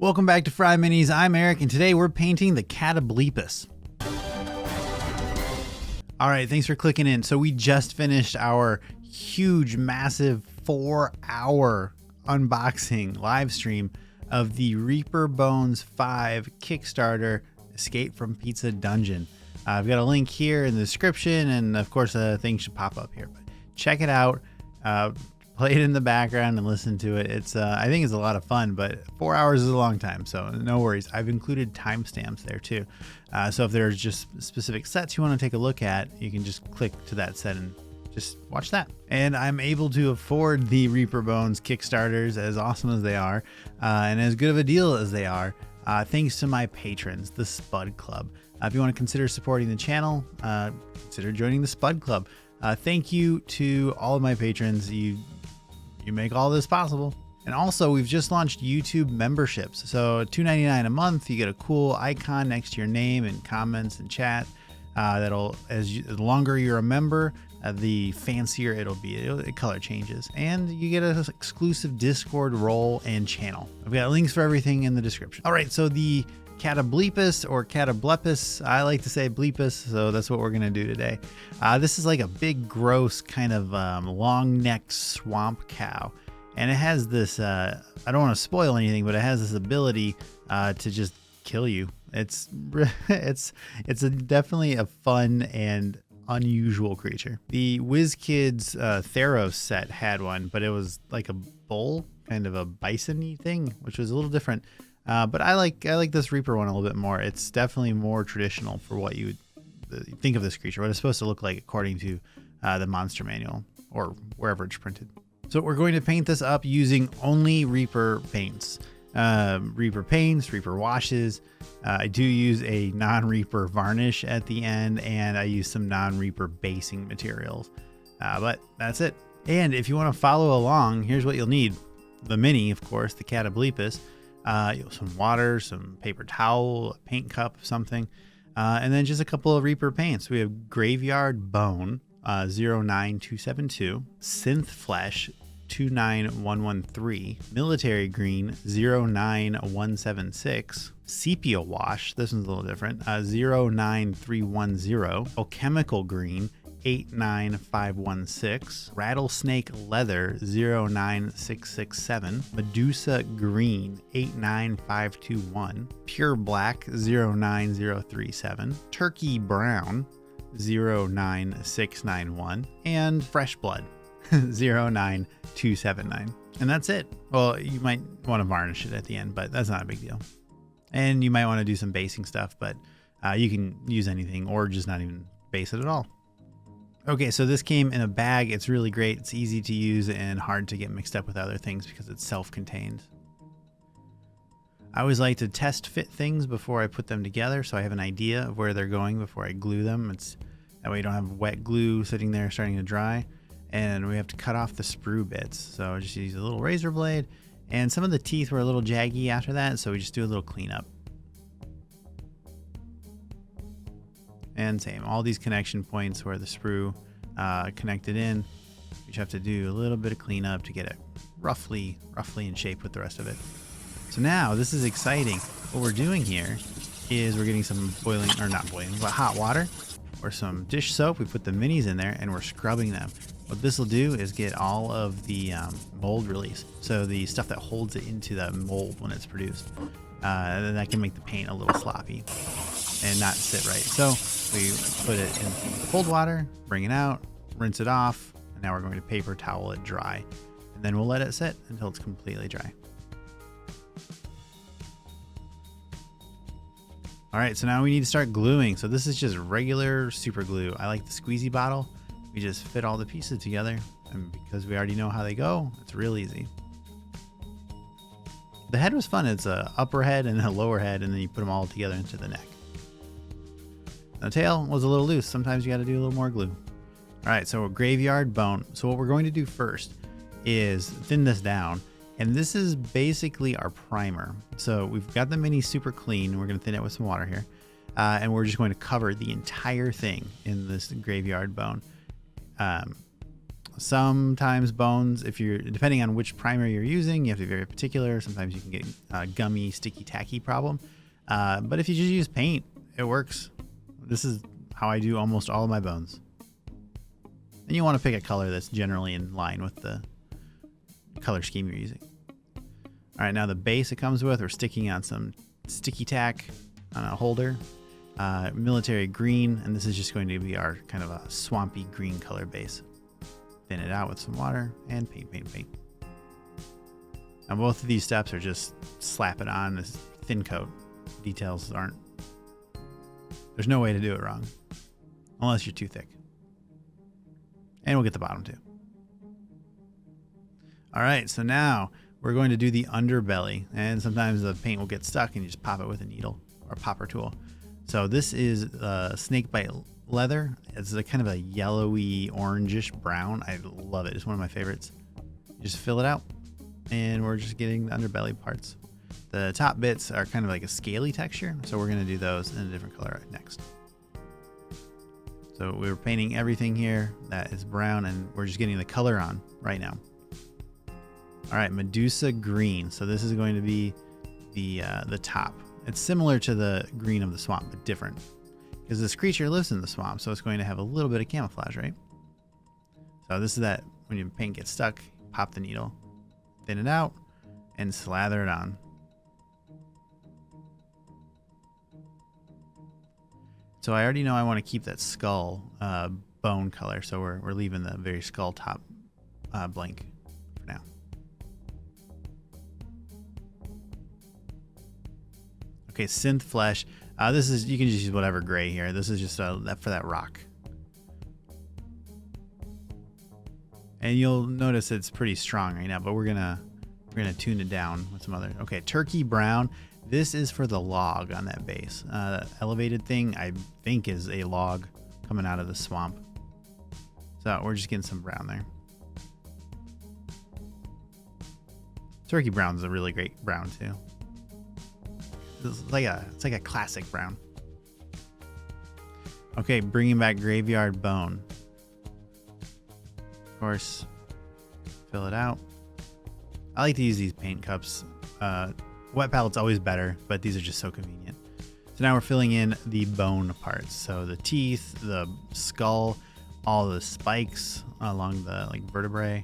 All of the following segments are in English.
Welcome back to FryMinis. I'm Eric, and today we're painting the Catoblepas. All right, thanks for clicking in. So we just finished our huge, massive 4-hour unboxing live stream of the Reaper Bones 5 Kickstarter Escape from Pizza Dungeon. I've got a link here in the description, and of course, a thing should pop up here. But check it out. Play it in the background and listen to it. It's I think it's a lot of fun, but 4 hours is a long time, so no worries. I've included timestamps there too. So if there's just specific sets you want to take a look at, you can just click to that set and just watch that. And I'm able to afford the Reaper Bones Kickstarters, as awesome as they are, and as good of a deal as they are, thanks to my patrons, the Spud Club. If you want to consider supporting the channel, consider joining the Spud Club. Thank you to all of my patrons. You make all this possible. And also, we've just launched YouTube memberships. So $2.99 a month, you get a cool icon next to your name and comments and chat. That'll, the longer you're a member, the fancier it'll be. It color changes. And you get an exclusive Discord role and channel. I've got links for everything in the description. All right, so the Catoblepas or Catoblepas, I like to say bleepus, so that's what we're gonna do today. This is like a big, gross kind of long-necked swamp cow, and it has this. I don't want to spoil anything, but it has this ability to just kill you. It's definitely a fun and unusual creature. The WizKids Theros set had one, but it was like a bull, kind of a bison-y thing, which was a little different. But I like this Reaper one a little bit more. It's definitely more traditional for what you would think of this creature, what it's supposed to look like according to the monster manual or wherever it's printed. So we're going to paint this up using only Reaper paints. Reaper washes. I do use a non-Reaper varnish at the end, and I use some non-Reaper basing materials. But that's it. And if you want to follow along, here's what you'll need. The mini, of course, the Catoblepas. Some water, some paper towel, a paint cup, something, and then just a couple of Reaper paints. We have Graveyard Bone 09272, Synth Flesh 29113, Military Green 09176, Sepia Wash, this one's a little different, 09310, Alchemical Green 89516, Rattlesnake Leather 09667, Medusa Green 89521, Pure Black 09037, Turkey Brown 09691, and Fresh Blood 09279. And that's it. Well, you might want to varnish it at the end, but that's not a big deal. And you might want to do some basing stuff, but you can use anything or just not even base it at all. Okay, so this came in a bag. It's really great. It's easy to use and hard to get mixed up with other things because it's self-contained. I always like to test fit things before I put them together, so I have an idea of where they're going before I glue them. That way you don't have wet glue sitting there starting to dry. And we have to cut off the sprue bits. So I just use a little razor blade, and some of the teeth were a little jaggy after that, so we just do a little cleanup. And same, all these connection points where the sprue connected in, you just have to do a little bit of cleanup to get it roughly in shape with the rest of it. So now this is exciting. What we're doing here is we're getting some hot water or some dish soap. We put the minis in there and we're scrubbing them. What this will do is get all of the mold release. So the stuff that holds it into the mold when it's produced. Then that can make the paint a little sloppy and not sit right. So we put it in cold water, bring it out, rinse it off, and now we're going to paper towel it dry. And then we'll let it sit until it's completely dry. All right, so now we need to start gluing. So this is just regular super glue. I like the squeezy bottle. We just fit all the pieces together, and because we already know how they go, it's real easy. The head was fun. It's a upper head and a lower head, and then you put them all together into the neck. The tail was a little loose. Sometimes you got to do a little more glue. All right, so Graveyard Bone. So what we're going to do first is thin this down, and this is basically our primer. So we've got the mini super clean. We're going to thin it with some water here, and we're just going to cover the entire thing in this Graveyard Bone. Sometimes bones, if you're depending on which primer you're using, you have to be very particular. Sometimes you can get a gummy, sticky, tacky problem. But if you just use paint, it works. This is how I do almost all of my bones. And you want to pick a color that's generally in line with the color scheme you're using. All right, now the base it comes with, we're sticking on some sticky tack on a holder. Military green, and this is just going to be our kind of a swampy green color base. Thin it out with some water and paint. Now both of these steps are just slap it on this thin coat. Details aren't, there's no way to do it wrong unless you're too thick. And we'll get the bottom too. All right, so now we're going to do the underbelly, and sometimes the paint will get stuck and you just pop it with a needle or popper tool. So this is snakebite leather. It's a kind of a yellowy orangish brown. I love it. It's one of my favorites. You just fill it out and we're just getting the underbelly parts. The top bits are kind of like a scaly texture, so we're going to do those in a different color next. So we're painting everything here that is brown, and we're just getting the color on right now. All right, Medusa green. So this is going to be the top. It's similar to the green of the swamp, but different, because this creature lives in the swamp, so it's going to have a little bit of camouflage, right? So this is that when your paint gets stuck, pop the needle, thin it out, and slather it on. So I already know I want to keep that skull bone color, so we're leaving the very skull top blank for now. Okay, synth flesh. This is, you can just use whatever gray here. This is just for that rock. And you'll notice it's pretty strong right now, but we're gonna tune it down with some other. Okay, turkey brown. This is for the log on that base. That elevated thing, I think, is a log coming out of the swamp. So we're just getting some brown there. Turkey brown is a really great brown too. It's like a classic brown. Okay, bringing back graveyard bone. Of course, fill it out. I like to use these paint cups. Wet palette's always better, but these are just so convenient. So now we're filling in the bone parts. So the teeth, the skull, all the spikes along the vertebrae,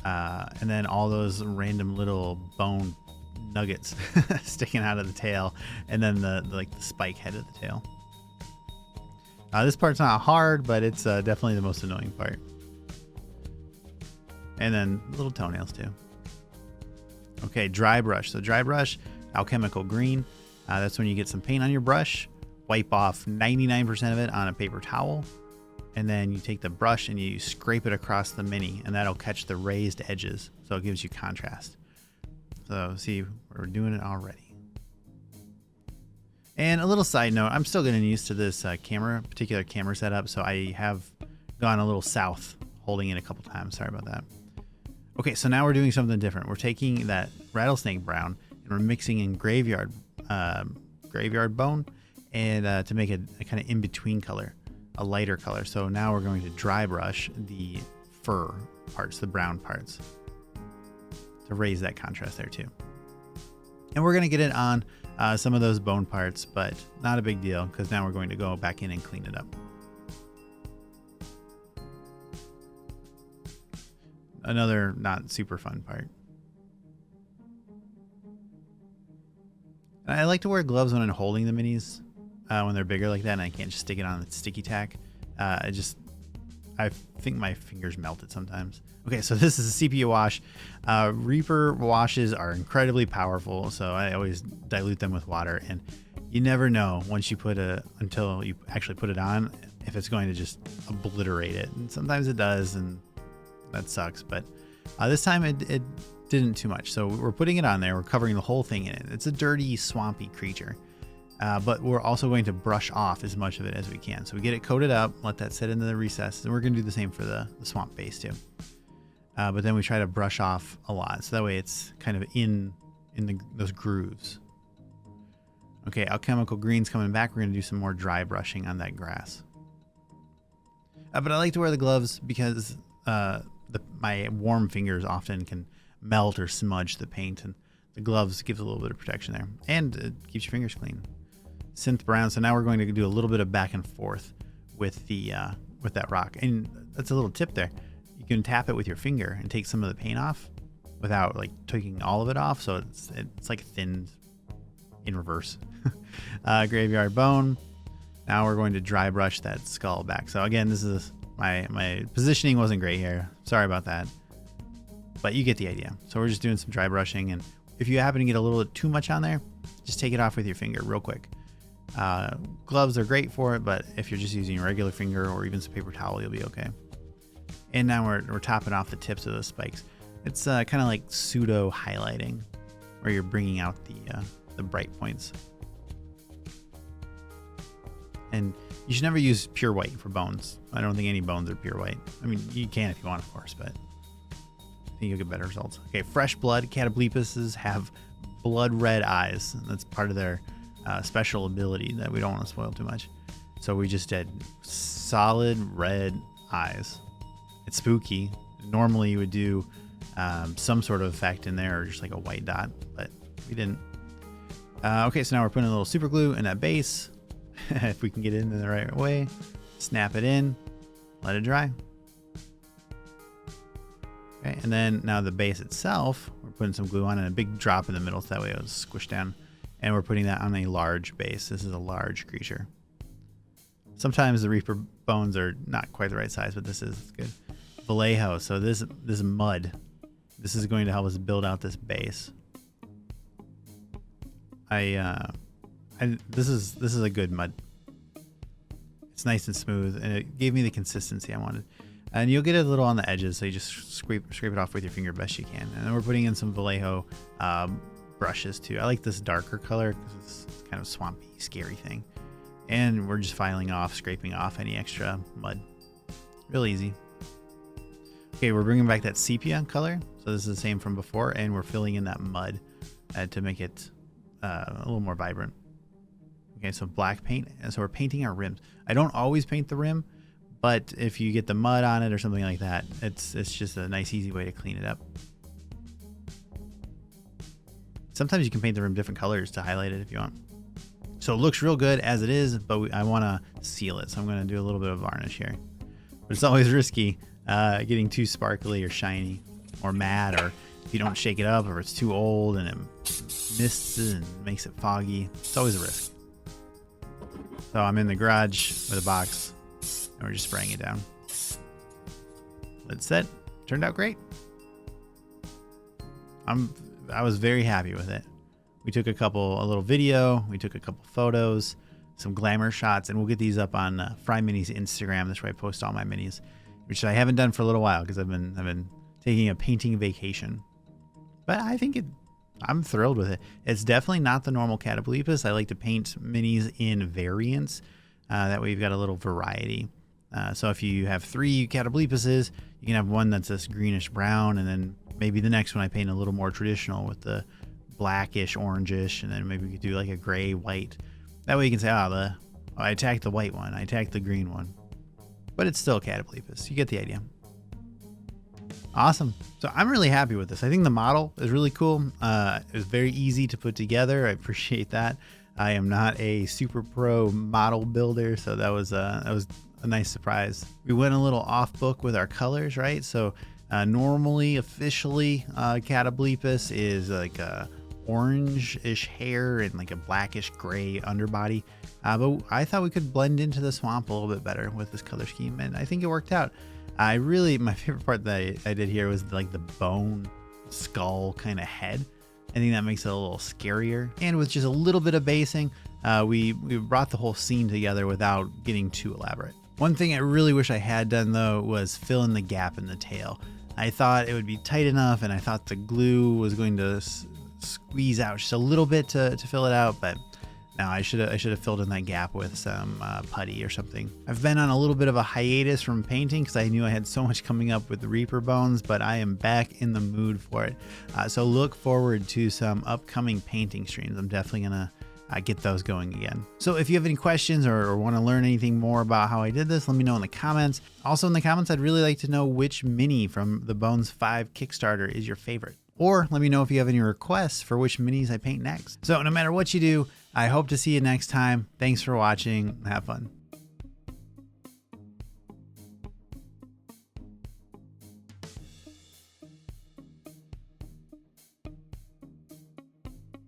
and then all those random little bone nuggets sticking out of the tail, and then the spike head of the tail. This part's not hard, but it's definitely the most annoying part. And then little toenails too. Okay, dry brush. So dry brush, alchemical green. That's when you get some paint on your brush, wipe off 99% of it on a paper towel, and then you take the brush and you scrape it across the mini, and that'll catch the raised edges, so it gives you contrast. So see, we're doing it already. And a little side note, I'm still getting used to this particular camera setup, so I have gone a little south holding it a couple times. Sorry about that. Okay, so now we're doing something different. We're taking that rattlesnake brown and we're mixing in graveyard bone, and to make a kind of in-between color, a lighter color. So now we're going to dry brush the fur parts, the brown parts, to raise that contrast there too. And we're going to get it on some of those bone parts, but not a big deal, because now we're going to go back in and clean it up. Another not super fun part. And I like to wear gloves when I'm holding the minis, when they're bigger like that, and I can't just stick it on the sticky tack. I think my fingers melted sometimes. Okay, so this is a sepia wash. Reaper washes are incredibly powerful, so I always dilute them with water, and you never know once you until you actually put it on, if it's going to just obliterate it. And sometimes it does, and that sucks, but this time it didn't too much. So we're putting it on there, we're covering the whole thing in it. It's a dirty, swampy creature, but we're also going to brush off as much of it as we can. So we get it coated up, let that sit into the recess, and we're going to do the same for the swamp base too. But then we try to brush off a lot, so that way it's kind of in those grooves. Okay, alchemical green's coming back. We're going to do some more dry brushing on that grass. But I like to wear the gloves because my warm fingers often can melt or smudge the paint, and the gloves gives a little bit of protection there, and it keeps your fingers clean. Synth brown. So now we're going to do a little bit of back and forth with the with that rock, and that's a little tip there. You can tap it with your finger and take some of the paint off without like taking all of it off, so it's like thin in reverse. Graveyard bone. Now we're going to dry brush that skull back. So again, this is my positioning wasn't great here. Sorry about that, but you get the idea. So we're just doing some dry brushing, and if you happen to get a little bit too much on there, just take it off with your finger real quick. Gloves are great for it, but if you're just using a regular finger or even some paper towel, you'll be okay. And now we're topping off the tips of the spikes. It's kind of like pseudo highlighting, where you're bringing out the bright points. And you should never use pure white for bones. I don't think any bones are pure white. I mean, you can if you want, of course, but I think you'll get better results. Okay, fresh blood. Catoblepas have blood red eyes. That's part of their special ability that we don't want to spoil too much. So we just did solid red eyes. It's spooky. Normally you would do some sort of effect in there, or just like a white dot, but we didn't. Okay, so now we're putting a little super glue in that base. If we can get it in the right way, snap it in, let it dry. Okay, and then now the base itself, we're putting some glue on and a big drop in the middle, so that way it'll squish down. And we're putting that on a large base. This is a large creature. Sometimes the Reaper bones are not quite the right size, but this is good. Vallejo. So this mud, this is going to help us build out this base. This is a good mud. It's nice and smooth, and it gave me the consistency I wanted. And you'll get it a little on the edges, so you just scrape it off with your finger best you can. And then we're putting in some Vallejo brushes too. I like this darker color because it's kind of swampy, scary thing. And we're just filing off, scraping off any extra mud. Real easy. Okay, we're bringing back that sepia color. So this is the same from before, and we're filling in that mud to make it a little more vibrant. Okay, so black paint, and so we're painting our rims. I don't always paint the rim, but if you get the mud on it or something like that, it's just a nice, easy way to clean it up. Sometimes you can paint the rim different colors to highlight it if you want. So it looks real good as it is, but I want to seal it, so I'm going to do a little bit of varnish here. But it's always risky getting too sparkly or shiny or matte, or if you don't shake it up, or it's too old and it mists and makes it foggy. It's always a risk. So I'm in the garage with a box, and we're just spraying it down. Lid set. Turned out great. I was very happy with it. We took a little video, we took a couple photos, some glamour shots, and we'll get these up on FryMinis Instagram. That's where I post all my minis, which I haven't done for a little while because I've been taking a painting vacation. But I think I'm thrilled with it. It's definitely not the normal Catoblepas. I like to paint minis in variants. That way you've got a little variety. So if you have 3 Catoblepases, you can have one that's this greenish brown, and then maybe the next one I paint a little more traditional with the blackish, orangish, and then maybe we could do like a gray, white. That way you can say, I attacked the white one, I attacked the green one. But it's still Catoblepas. You get the idea. Awesome. So I'm really happy with this. I think the model is really cool. It was very easy to put together. I appreciate that. I am not a super pro model builder, so that was a nice surprise. We went a little off book with our colors, right? So normally, officially, Catoblepas is like a orange-ish hair and like a blackish gray underbody. But I thought we could blend into the swamp a little bit better with this color scheme, and I think it worked out. My favorite part that I did here was like the bone skull kind of head. I think that makes it a little scarier. And with just a little bit of basing, we brought the whole scene together without getting too elaborate. One thing I really wish I had done though was fill in the gap in the tail. I thought it would be tight enough, and I thought the glue was going to squeeze out just a little bit to fill it out, but no, I should have filled in that gap with some putty or something. I've been on a little bit of a hiatus from painting because I knew I had so much coming up with the Reaper bones, but I am back in the mood for it. So look forward to some upcoming painting streams. I'm definitely gonna get those going again. So if you have any questions or want to learn anything more about how I did this, let me know in the comments. Also in the comments, I'd really like to know which mini from the Bones 5 Kickstarter is your favorite. Or let me know if you have any requests for which minis I paint next. So no matter what you do, I hope to see you next time. Thanks for watching. Have fun.